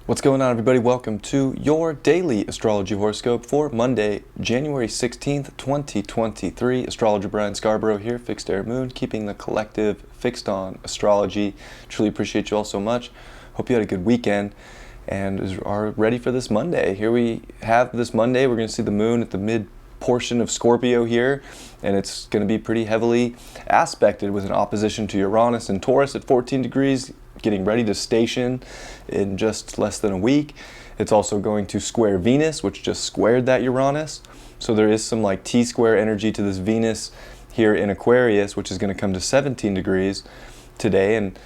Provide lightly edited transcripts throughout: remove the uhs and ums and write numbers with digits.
What's going on, everybody? Welcome to your daily astrology horoscope for Monday, January 16th, 2023. Astrologer Brian Scarborough here, Fixed Air Moon, keeping the collective fixed on astrology. Truly appreciate you all so much. Hope you had a good weekend and are ready for this Monday. Here we have this Monday. We're going to see the moon at the mid portion of Scorpio here, and it's going to be pretty heavily aspected with an opposition to Uranus and Taurus at 14 degrees, getting ready to station in just less than a week. It's also going to square Venus, which just squared that Uranus. So there is some like T-square energy to this Venus here in Aquarius, which is going to come to 17 degrees today. And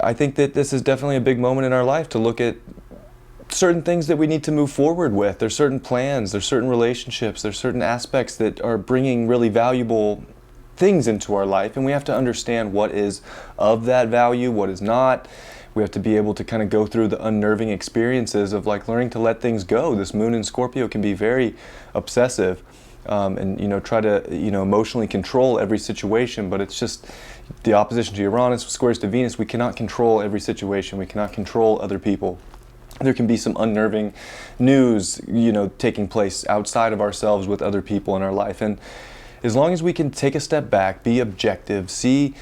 I think that this is definitely a big moment in our life to look at certain things that we need to move forward with. There's certain plans, there's certain relationships, there's certain aspects that are bringing really valuable things into our life, and we have to understand what is of that value, what is not. We have to be able to kind of go through the unnerving experiences of like learning to let things go. This moon in Scorpio can be very obsessive, and try to emotionally control every situation, but it's just the opposition to Uranus squares to Venus. We cannot control every situation. We cannot control other people. There can be some unnerving news, taking place outside of ourselves with other people in our life. And as long as we can take a step back, be objective, see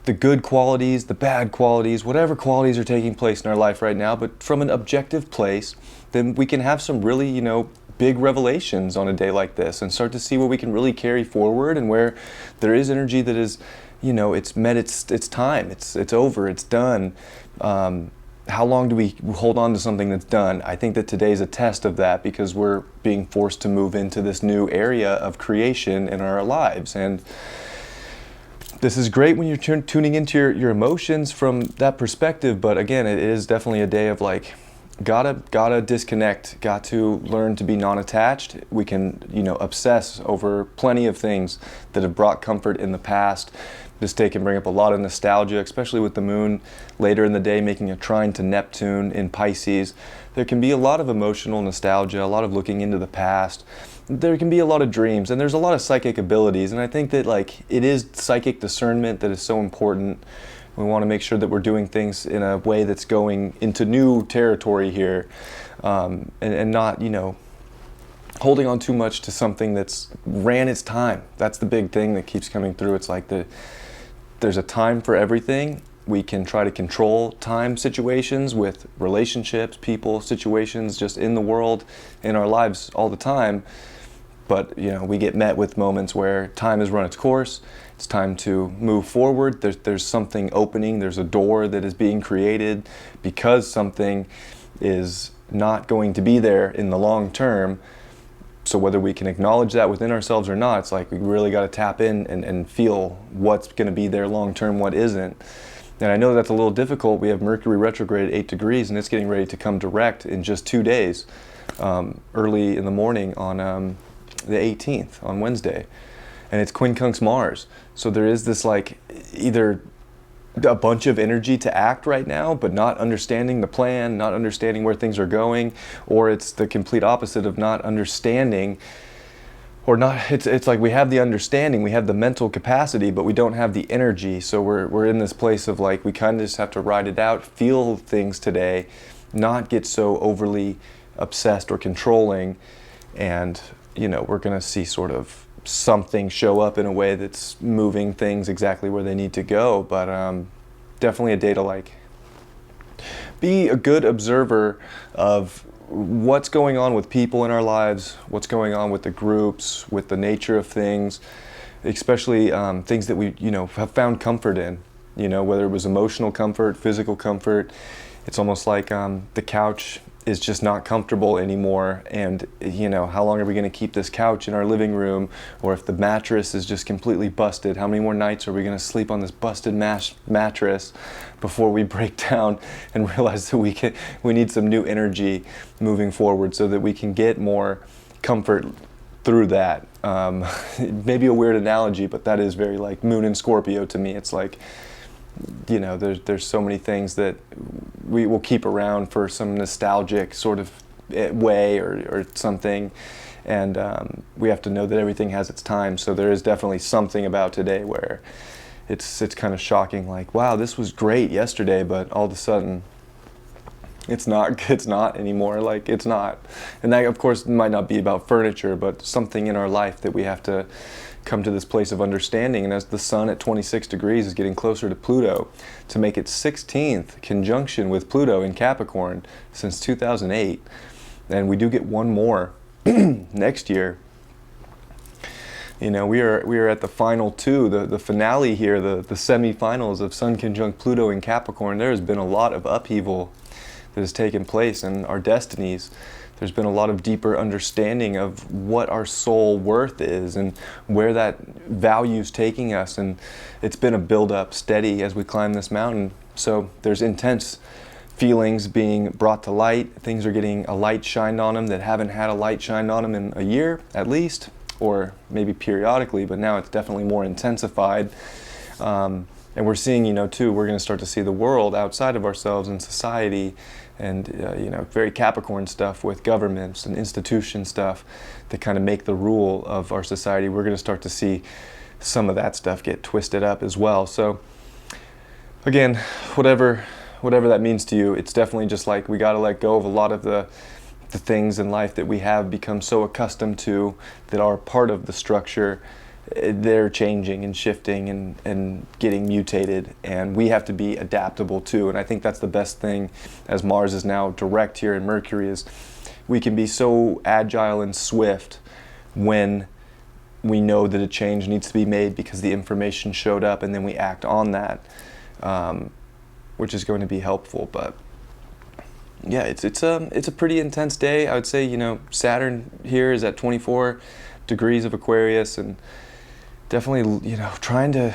the good qualities, the bad qualities, whatever qualities are taking place in our life right now, but from an objective place, then we can have some really, big revelations on a day like this and start to see where we can really carry forward and where there is energy that is, it's met its time, it's over, it's done. How long do we hold on to something that's done? I think that today's a test of that because we're being forced to move into this new area of creation in our lives. And this is great when you're tuning into your emotions from that perspective. But again, it is definitely a day of like, gotta disconnect, got to learn to be non-attached. We can, obsess over plenty of things that have brought comfort in the past. This day can bring up a lot of nostalgia, especially with the moon later in the day making a trine to Neptune in Pisces. There can be a lot of emotional nostalgia, a lot of looking into the past. There can be a lot of dreams, and there's a lot of psychic abilities, and I think that it is psychic discernment that is so important. We want to make sure that we're doing things in a way that's going into new territory here, and not, holding on too much to something that's ran its time. That's the big thing that keeps coming through. It's like there's a time for everything. We can try to control time situations with relationships, people, situations just in the world, in our lives all the time. But, we get met with moments where time has run its course. It's time to move forward. There's something opening. There's a door that is being created because something is not going to be there in the long term. So whether we can acknowledge that within ourselves or not, it's like we really got to tap in and feel what's going to be there long term, what isn't. And I know that's a little difficult. We have Mercury retrograde at 8 degrees, and it's getting ready to come direct in just 2 days, early in the morning on the 18th, on Wednesday. And it's quincunx Mars. So there is this either a bunch of energy to act right now, but not understanding the plan, not understanding where things are going, or it's the complete opposite of not understanding, or not. It's like we have the understanding, we have the mental capacity, but we don't have the energy. So we're in this place of we kind of just have to ride it out, feel things today, not get so overly obsessed or controlling, and we're gonna see sort of something show up in a way that's moving things exactly where they need to go. But definitely a day to be a good observer of what's going on with people in our lives, what's going on with the groups, with the nature of things, especially things that we have found comfort in, whether it was emotional comfort, physical comfort. It's almost like the couch is just not comfortable anymore, and how long are we going to keep this couch in our living room? Or if the mattress is just completely busted, how many more nights are we going to sleep on this busted mattress before we break down and realize that we need some new energy moving forward so that we can get more comfort through that. Maybe a weird analogy, but that is very moon in Scorpio to me. It's there's so many things that we will keep around for some nostalgic sort of way or something, and we have to know that everything has its time. So there is definitely something about today where it's kind of shocking, wow, this was great yesterday, but all of a sudden It's not anymore. Like, it's not. And that, of course, might not be about furniture, but something in our life that we have to come to this place of understanding. And as the sun at 26 degrees is getting closer to Pluto, to make its 16th conjunction with Pluto in Capricorn since 2008, and we do get one more next year. You know, we are at the final two, the finale here, the semifinals of Sun conjunct Pluto in Capricorn. There has been a lot of upheaval that has taken place in our destinies. There's been a lot of deeper understanding of what our soul worth is and where that value's taking us. And it's been a build-up steady as we climb this mountain. So there's intense feelings being brought to light. Things are getting a light shined on them that haven't had a light shined on them in a year at least, or maybe periodically, but now it's definitely more intensified. And we're seeing, you know, too, we're going to start to see the world outside of ourselves and society and, you know, very Capricorn stuff with governments and institution stuff that kind of make the rule of our society. We're going to start to see some of that stuff get twisted up as well. So, again, whatever that means to you, it's definitely just like we got to let go of a lot of the things in life that we have become so accustomed to that are part of the structure. They're changing and shifting and getting mutated, and we have to be adaptable too. And I think that's the best thing, as Mars is now direct here in Mercury, is we can be so agile and swift when we know that a change needs to be made because the information showed up, and then we act on that, which is going to be helpful. But yeah, it's a pretty intense day. I would say, you know, Saturn here is at 24 degrees of Aquarius, and definitely, you know, trying to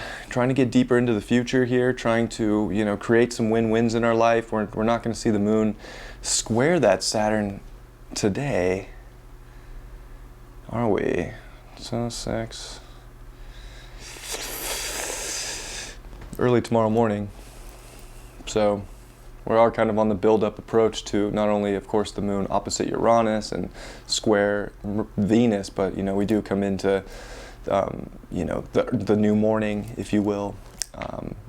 get deeper into the future here, trying to, you know, create some win-wins in our life. We're not going to see the moon square that Saturn today, are we? So 6 early tomorrow morning. So we are kind of on the build-up approach to not only, of course, the moon opposite Uranus and square Venus, but, you know, we do come into you know, the new morning, if you will,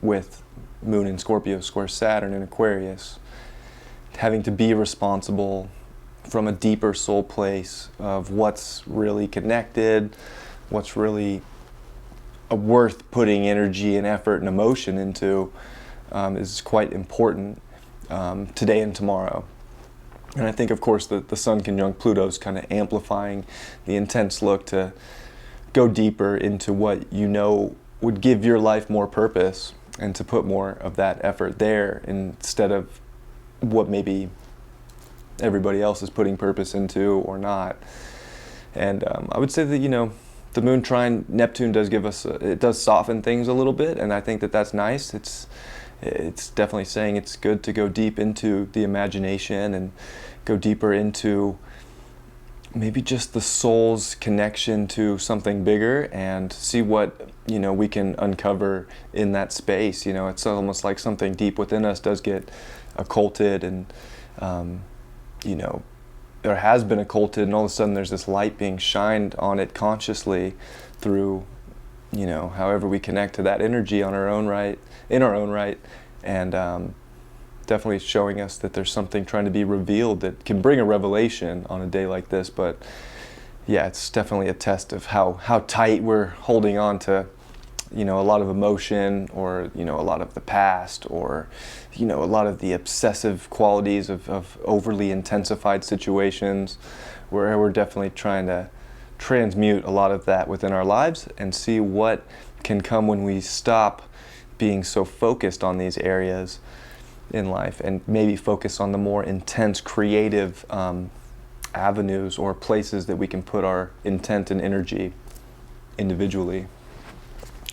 with moon in Scorpio square Saturn in Aquarius, having to be responsible from a deeper soul place of what's really connected, what's really worth putting energy and effort and emotion into, is quite important today and tomorrow. And I think, of course, the Sun conjunct Pluto is kind of amplifying the intense look to go deeper into what you know would give your life more purpose, and to put more of that effort there instead of what maybe everybody else is putting purpose into or not. And I would say that, you know, the moon trine Neptune does give us, it does soften things a little bit, and I think that that's nice. It's definitely saying it's good to go deep into the imagination and go deeper into maybe just the soul's connection to something bigger, and see what, you know, we can uncover in that space. You know, it's almost like something deep within us does get occulted, and you know, there has been occulted, and all of a sudden there's this light being shined on it consciously through, you know, however we connect to that energy on our own right, in our own right, and definitely showing us that there's something trying to be revealed that can bring a revelation on a day like this. But yeah, it's definitely a test of how tight we're holding on to, you know, a lot of emotion, or, you know, a lot of the past, or, you know, a lot of the obsessive qualities of overly intensified situations, where we're definitely trying to transmute a lot of that within our lives and see what can come when we stop being so focused on these areas in life, and maybe focus on the more intense creative avenues or places that we can put our intent and energy individually.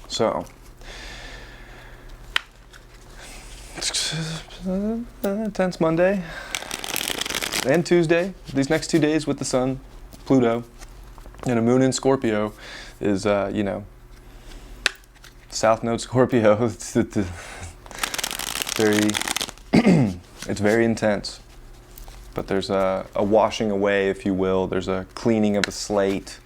So, intense Monday and Tuesday. These next 2 days with the Sun, Pluto, and a moon in Scorpio is, you know, South Node Scorpio. It's very it's very intense, but there's a washing away, if you will. There's a cleaning of a slate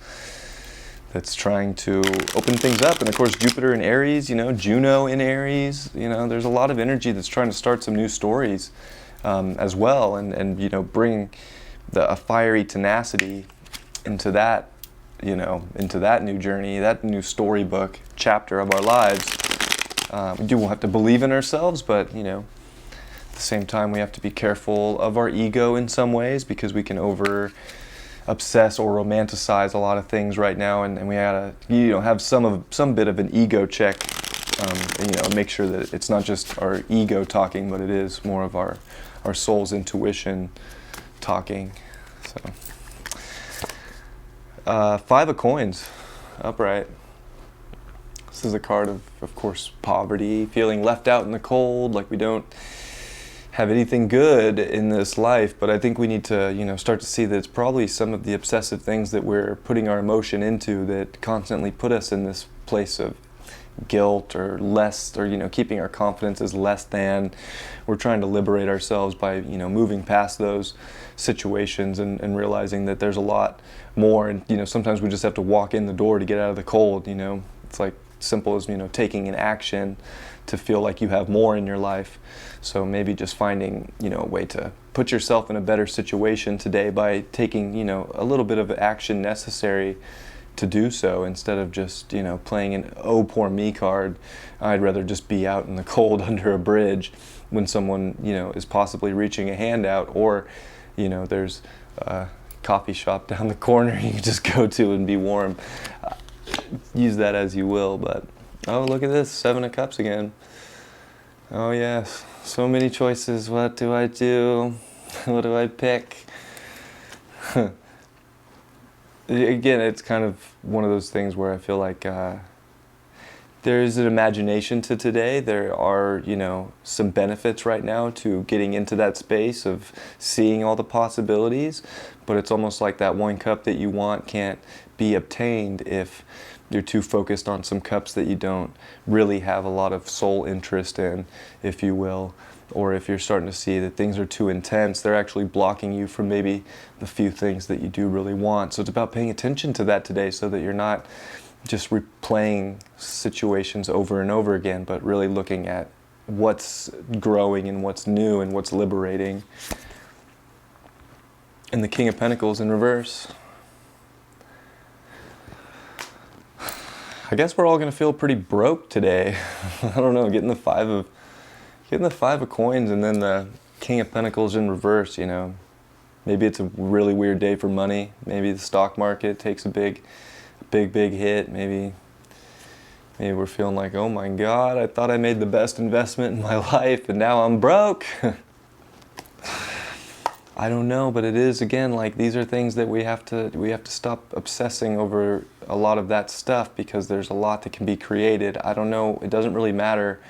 that's trying to open things up. And of course, Jupiter in Aries, you know, Juno in Aries, you know, there's a lot of energy that's trying to start some new stories as well, and you know, bring a fiery tenacity into that, you know, into that new journey, that new storybook chapter of our lives. We do have to believe in ourselves, but you know, at the same time, we have to be careful of our ego in some ways, because we can over obsess or romanticize a lot of things right now, and we gotta, you know, have some bit of an ego check, and, you know, make sure that it's not just our ego talking, but it is more of our soul's intuition talking. So, Five of Coins, upright. This is a card of course, poverty, feeling left out in the cold, like we don't have anything good in this life. But I think we need to, you know, start to see that it's probably some of the obsessive things that we're putting our emotion into that constantly put us in this place of guilt or less, or, you know, keeping our confidence as less than. We're trying to liberate ourselves by, you know, moving past those situations and realizing that there's a lot more. And, you know, sometimes we just have to walk in the door to get out of the cold. You know, it's like simple as, you know, taking an action to feel like you have more in your life. So maybe just finding, you know, a way to put yourself in a better situation today by taking, you know, a little bit of action necessary to do so, instead of just, you know, playing an oh poor me card. I'd rather just be out in the cold under a bridge when someone, you know, is possibly reaching a hand out, or, you know, there's a coffee shop down the corner you can just go to and be warm. Use that as you will. But oh, look at this, Seven of Cups again. Oh yes, so many choices. What do I do? What do I pick? Again, it's kind of one of those things where I feel like there's an imagination to today. There are, you know, some benefits right now to getting into that space of seeing all the possibilities, but it's almost like that one cup that you want can't be obtained if you're too focused on some cups that you don't really have a lot of soul interest in, if you will. Or if you're starting to see that things are too intense, they're actually blocking you from maybe the few things that you do really want. So it's about paying attention to that today, so that you're not just replaying situations over and over again, but really looking at what's growing and what's new and what's liberating. And the King of Pentacles in reverse. I guess we're all going to feel pretty broke today. I don't know, getting the Five of Coins and then the King of Pentacles in reverse, you know. Maybe it's a really weird day for money. Maybe the stock market takes a big hit. Maybe we're feeling like, oh my God, I thought I made the best investment in my life and now I'm broke. I don't know, but it is, again, like, these are things that we have to stop obsessing over a lot of that stuff, because there's a lot that can be created. I don't know, it doesn't really matter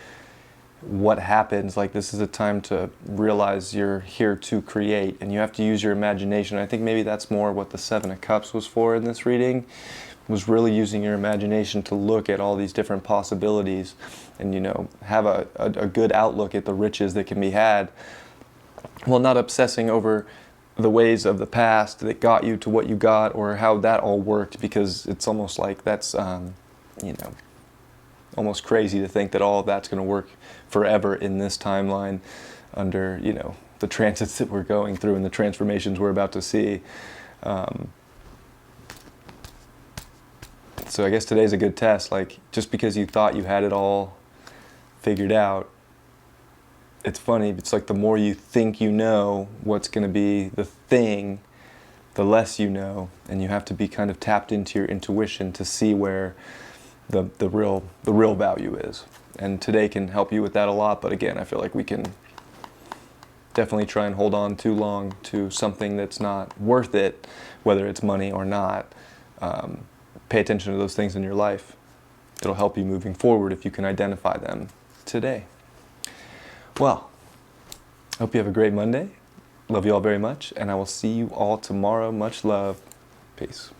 what happens. Like, this is a time to realize you're here to create, and you have to use your imagination. I think maybe that's more what the Seven of Cups was for in this reading, was really using your imagination to look at all these different possibilities and, you know, have a good outlook at the riches that can be had, while not obsessing over the ways of the past that got you to what you got, or how that all worked, because it's almost like that's, you know, almost crazy to think that all of that's going to work forever in this timeline under, you know, the transits that we're going through and the transformations we're about to see. So I guess today's a good test. Like, just because you thought you had it all figured out, it's funny, it's like the more you think you know what's going to be the thing, the less you know, and you have to be kind of tapped into your intuition to see where the real value is. And today can help you with that a lot. But again, I feel like we can definitely try and hold on too long to something that's not worth it, whether it's money or not. Pay attention to those things in your life. It'll help you moving forward if you can identify them today. Well, I hope you have a great Monday. Love you all very much, and I will see you all tomorrow. Much love. Peace.